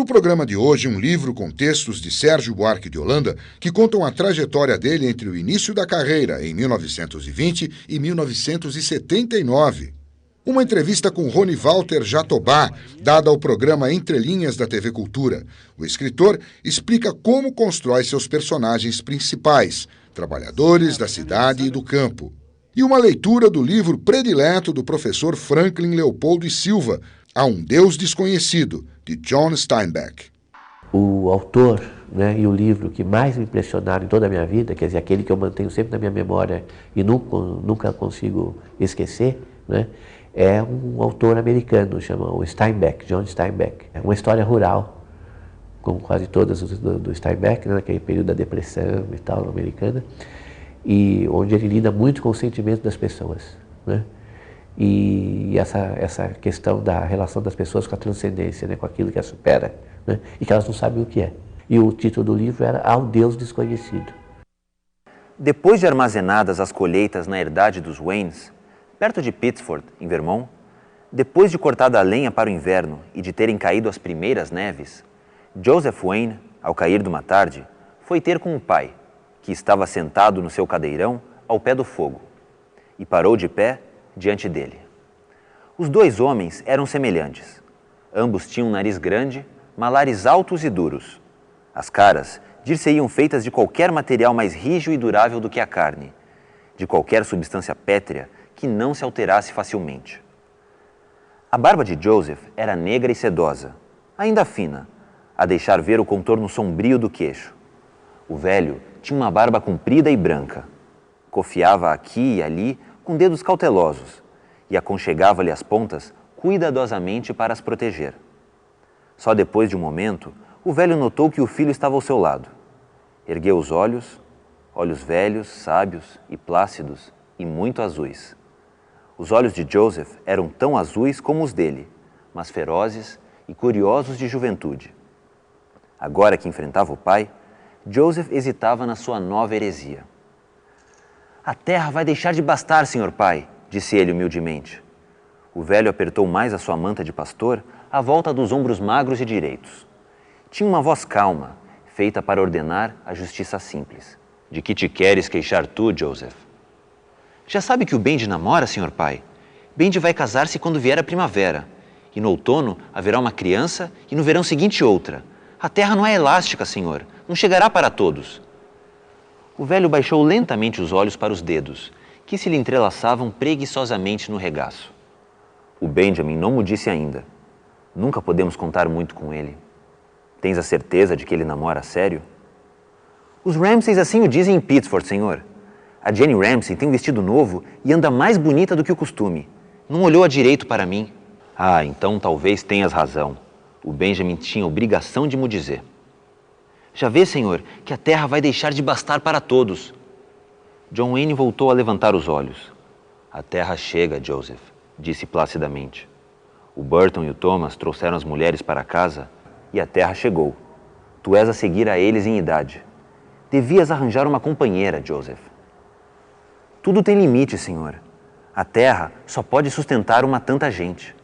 programa de hoje, um livro com textos de Sérgio Buarque de Holanda que contam a trajetória dele entre o início da carreira, em 1920, e 1979. Uma entrevista com Rony Walter Jatobá, dada ao programa Entre Linhas da TV Cultura. O escritor explica como constrói seus personagens principais, trabalhadores da cidade e do campo. E uma leitura do livro predileto do professor Franklin Leopoldo e Silva, Há um Deus Desconhecido, de John Steinbeck. O autor, e o livro que mais me impressionaram em toda a minha vida, quer dizer, aquele que eu mantenho sempre na minha memória e nunca consigo esquecer, é um autor americano, chama o Steinbeck, John Steinbeck. É uma história rural, como quase todas do Steinbeck, naquele período da depressão e tal, americana, e onde ele lida muito com o sentimento das pessoas, E essa questão da relação das pessoas com a transcendência, com aquilo que as supera, e que elas não sabem o que é. E o título do livro era Há um Deus Desconhecido. Depois de armazenadas as colheitas na herdade dos Waynes, perto de Pittsford, em Vermont, depois de cortada a lenha para o inverno e de terem caído as primeiras neves, Joseph Wayne, ao cair de uma tarde, foi ter com o pai, que estava sentado no seu cadeirão ao pé do fogo, e parou de pé diante dele. Os dois homens eram semelhantes. Ambos tinham um nariz grande, malares altos e duros. As caras dir-se-iam feitas de qualquer material mais rígido e durável do que a carne, de qualquer substância pétrea que não se alterasse facilmente. A barba de Joseph era negra e sedosa, ainda fina, a deixar ver o contorno sombrio do queixo. O velho tinha uma barba comprida e branca. Cofiava aqui e ali com dedos cautelosos, e aconchegava-lhe as pontas cuidadosamente para as proteger. Só depois de um momento, o velho notou que o filho estava ao seu lado. Ergueu os olhos velhos, sábios e plácidos e muito azuis. Os olhos de Joseph eram tão azuis como os dele, mas ferozes e curiosos de juventude. Agora que enfrentava o pai, Joseph hesitava na sua nova heresia. A terra vai deixar de bastar, senhor pai, disse ele humildemente. O velho apertou mais a sua manta de pastor à volta dos ombros magros e direitos. Tinha uma voz calma, feita para ordenar a justiça simples. De que te queres queixar tu, Joseph? Já sabe que o Bendy namora, senhor pai? Bendy vai casar-se quando vier a primavera. E no outono haverá uma criança e no verão seguinte outra. A terra não é elástica, senhor. Não chegará para todos. O velho baixou lentamente os olhos para os dedos, que se lhe entrelaçavam preguiçosamente no regaço. O Benjamin não mo disse ainda. Nunca podemos contar muito com ele. Tens a certeza de que ele namora a sério? Os Ramsays assim o dizem em Pittsford, senhor. A Jenny Ramsay tem um vestido novo e anda mais bonita do que o costume. Não olhou à direito para mim. Ah, então talvez tenhas razão. O Benjamin tinha obrigação de mo dizer. Já vê, senhor, que a terra vai deixar de bastar para todos. John Wayne voltou a levantar os olhos. A terra chega, Joseph, disse placidamente. O Burton e o Thomas trouxeram as mulheres para casa e a terra chegou. Tu és a seguir a eles em idade. Devias arranjar uma companheira, Joseph. Tudo tem limite, senhor. A terra só pode sustentar uma tanta gente.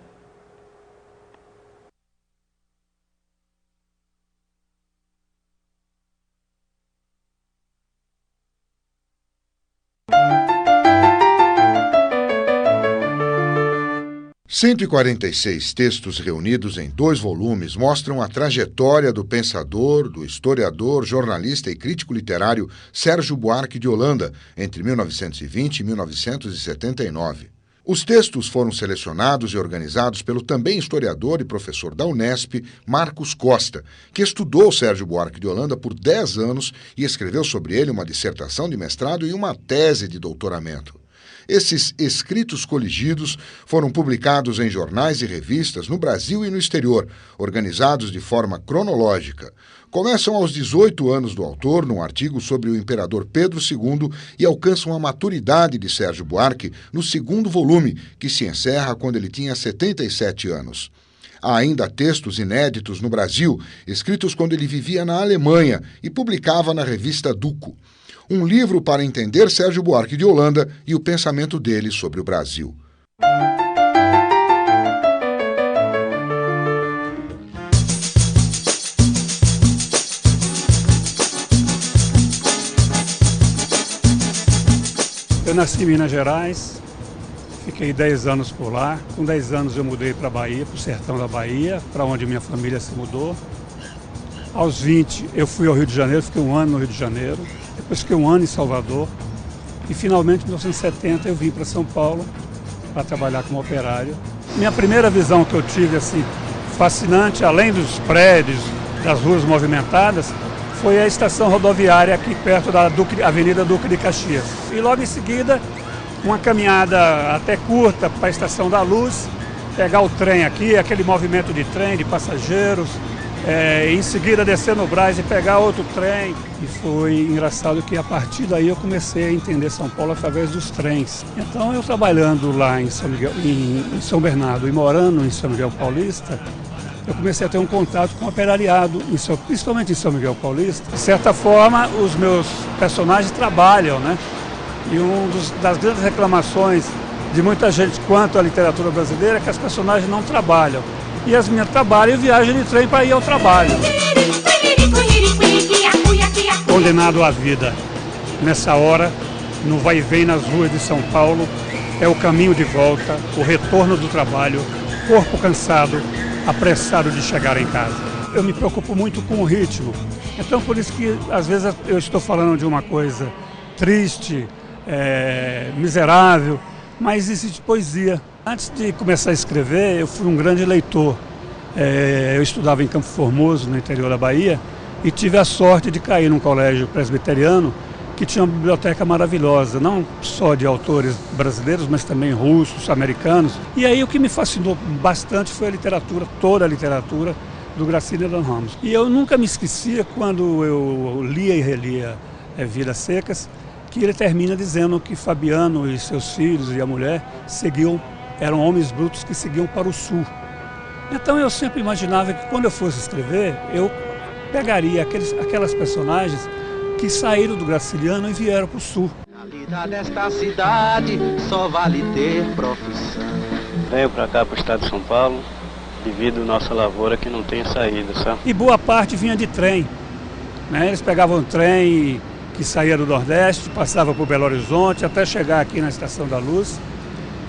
Cento e 146 textos reunidos em 2 volumes mostram a trajetória do pensador, do historiador, jornalista e crítico literário Sérgio Buarque de Holanda entre 1920 e 1979. Os textos foram selecionados e organizados pelo também historiador e professor da Unesp, Marcos Costa, que estudou Sérgio Buarque de Holanda por 10 anos e escreveu sobre ele uma dissertação de mestrado e uma tese de doutoramento. Esses escritos coligidos foram publicados em jornais e revistas no Brasil e no exterior, organizados de forma cronológica. Começam aos 18 anos do autor, num artigo sobre o imperador Pedro II, e alcançam a maturidade de Sérgio Buarque no 2º volume, que se encerra quando ele tinha 77 anos. Há ainda textos inéditos no Brasil, escritos quando ele vivia na Alemanha e publicava na revista Duco. Um livro para entender Sérgio Buarque de Holanda e o pensamento dele sobre o Brasil. Eu nasci em Minas Gerais, fiquei 10 anos por lá. Com 10 anos eu mudei para a Bahia, para o sertão da Bahia, para onde minha família se mudou. Aos 20 eu fui ao Rio de Janeiro, fiquei um ano no Rio de Janeiro. Depois fiquei um ano em Salvador. E finalmente, em 1970, eu vim para São Paulo para trabalhar como operário. Minha primeira visão que eu tive, assim, fascinante, além dos prédios, das ruas movimentadas, foi a estação rodoviária aqui perto da Avenida Duque de Caxias. E logo em seguida, uma caminhada até curta para a Estação da Luz, pegar o trem aqui, aquele movimento de trem, de passageiros, em seguida descer no Brás e pegar outro trem. E foi engraçado que a partir daí eu comecei a entender São Paulo através dos trens. Então eu trabalhando lá em São Bernardo e morando em São Miguel Paulista, eu comecei a ter um contato com o operariado, principalmente em São Miguel Paulista. De certa forma, os meus personagens trabalham, né? E das grandes reclamações de muita gente quanto à literatura brasileira é que as personagens não trabalham. E as minhas trabalham e viajam de trem para ir ao trabalho. Condenado à vida, nessa hora, no vai e vem nas ruas de São Paulo, é o caminho de volta, o retorno do trabalho, corpo cansado, apressado de chegar em casa. Eu me preocupo muito com o ritmo, então por isso que às vezes eu estou falando de uma coisa triste, miserável, mas existe poesia. Antes de começar a escrever, eu fui um grande leitor. Eu estudava em Campo Formoso, no interior da Bahia, e tive a sorte de cair num colégio presbiteriano que tinha uma biblioteca maravilhosa, não só de autores brasileiros, mas também russos, americanos. E aí o que me fascinou bastante foi a literatura, toda a literatura do Graciliano Ramos. E eu nunca me esquecia, quando eu lia e relia Vidas Secas, que ele termina dizendo que Fabiano e seus filhos e a mulher eram homens brutos que seguiam para o sul. Então eu sempre imaginava que quando eu fosse escrever, eu pegaria aquelas personagens que saíram do Graciliano e vieram para o sul. A vida desta cidade só vale ter profissão. Venho para cá, para o estado de São Paulo, devido à nossa lavoura que não tem saída, sabe? E boa parte vinha de trem, né? Eles pegavam um trem que saía do Nordeste, passava por Belo Horizonte, até chegar aqui na Estação da Luz.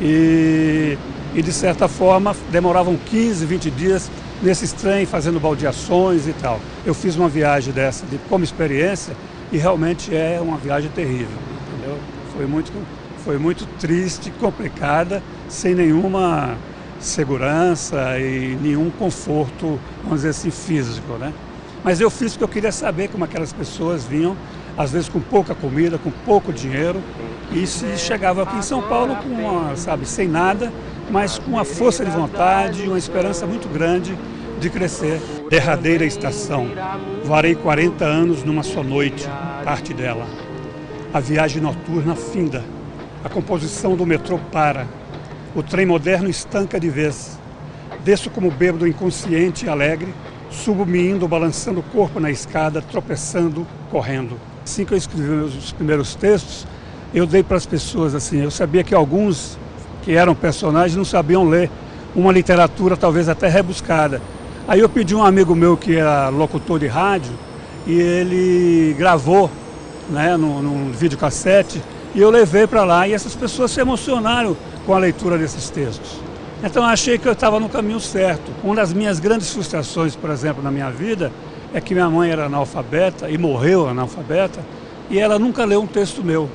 E de certa forma demoravam 15, 20 dias nesses trens fazendo baldeações e tal. Eu fiz uma viagem dessa como experiência e realmente é uma viagem terrível, entendeu? Foi muito triste, complicada, sem nenhuma segurança e nenhum conforto, vamos dizer assim, físico, né? Mas eu fiz porque eu queria saber como aquelas pessoas vinham, às vezes com pouca comida, com pouco dinheiro, e se chegava aqui em São Paulo sem nada, mas com uma força de vontade, uma esperança muito grande de crescer. Derradeira estação, varei 40 anos numa só noite, parte dela. A viagem noturna finda, a composição do metrô para, o trem moderno estanca de vez. Desço como bêbado inconsciente e alegre, subo me indo, balançando o corpo na escada, tropeçando, correndo. Assim que eu escrevi os primeiros textos, eu dei para as pessoas assim, eu sabia que alguns que eram personagens não sabiam ler uma literatura talvez até rebuscada. Aí eu pedi a um amigo meu que era locutor de rádio e ele gravou, né, num videocassete, e eu levei para lá e essas pessoas se emocionaram com a leitura desses textos. Então eu achei que eu estava no caminho certo. Uma das minhas grandes frustrações, por exemplo, na minha vida, é que minha mãe era analfabeta e morreu analfabeta e ela nunca leu um texto meu.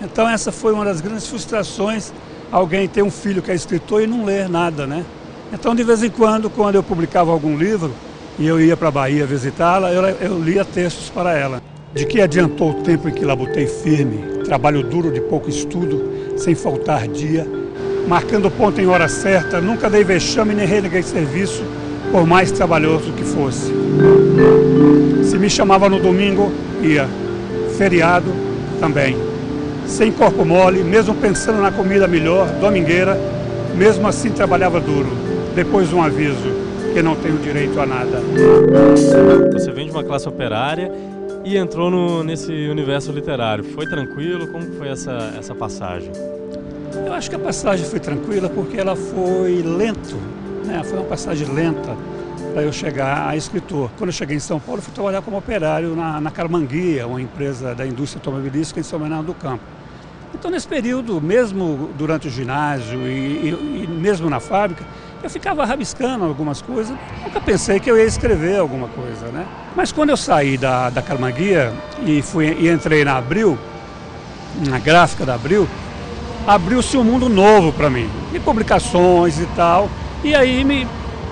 Então essa foi uma das grandes frustrações, alguém ter um filho que é escritor e não ler nada, né? Então de vez em quando eu publicava algum livro e eu ia para a Bahia visitá-la, eu lia textos para ela. De que adiantou o tempo em que labutei firme, trabalho duro de pouco estudo, sem faltar dia, marcando ponto em hora certa, nunca dei vexame nem reneguei serviço, por mais trabalhoso que fosse. Se me chamava no domingo, ia. Feriado, também. Sem corpo mole, mesmo pensando na comida melhor, domingueira, mesmo assim trabalhava duro. Depois um aviso, que não tenho direito a nada. Você vem de uma classe operária e entrou nesse universo literário. Foi tranquilo? Como foi essa passagem? Eu acho que a passagem foi tranquila porque ela foi lento, né? Foi uma passagem lenta para eu chegar a escritor. Quando eu cheguei em São Paulo, eu fui trabalhar como operário na Carmanguia, uma empresa da indústria automobilística em São Bernardo do Campo. Então, nesse período, mesmo durante o ginásio e mesmo na fábrica, eu ficava rabiscando algumas coisas. Nunca pensei que eu ia escrever alguma coisa, né? Mas quando eu saí da Camarguia e entrei na Abril, na gráfica da Abril, abriu-se um mundo novo para mim, de publicações e tal. E aí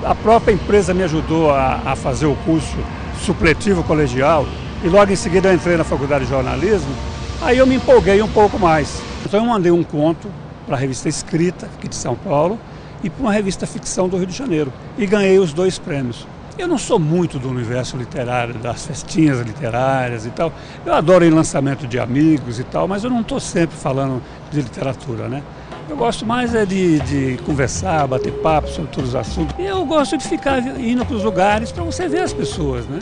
a própria empresa me ajudou a fazer o curso supletivo colegial e logo em seguida eu entrei na faculdade de jornalismo. Aí eu me empolguei um pouco mais. Então eu mandei um conto para a revista Escrita, aqui de São Paulo, e para uma revista Ficção do Rio de Janeiro. E ganhei os 2 prêmios. Eu não sou muito do universo literário, das festinhas literárias e tal. Eu adoro em lançamento de amigos e tal, mas eu não estou sempre falando de literatura, né? Eu gosto mais de conversar, bater papo sobre todos os assuntos. E eu gosto de ficar indo para os lugares para você ver as pessoas, né?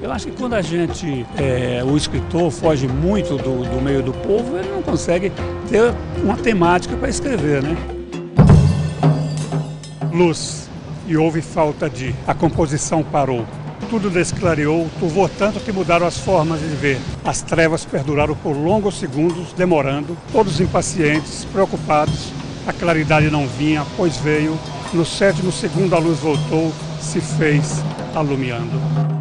Eu acho que quando o escritor foge muito do meio do povo, ele não consegue ter uma temática para escrever, né? Luz, e houve falta de. A composição parou. Tudo desclareou, turvou tanto que mudaram as formas de ver. As trevas perduraram por longos segundos, demorando, todos impacientes, preocupados. A claridade não vinha, pois veio. No 7º segundo a luz voltou, se fez alumiando.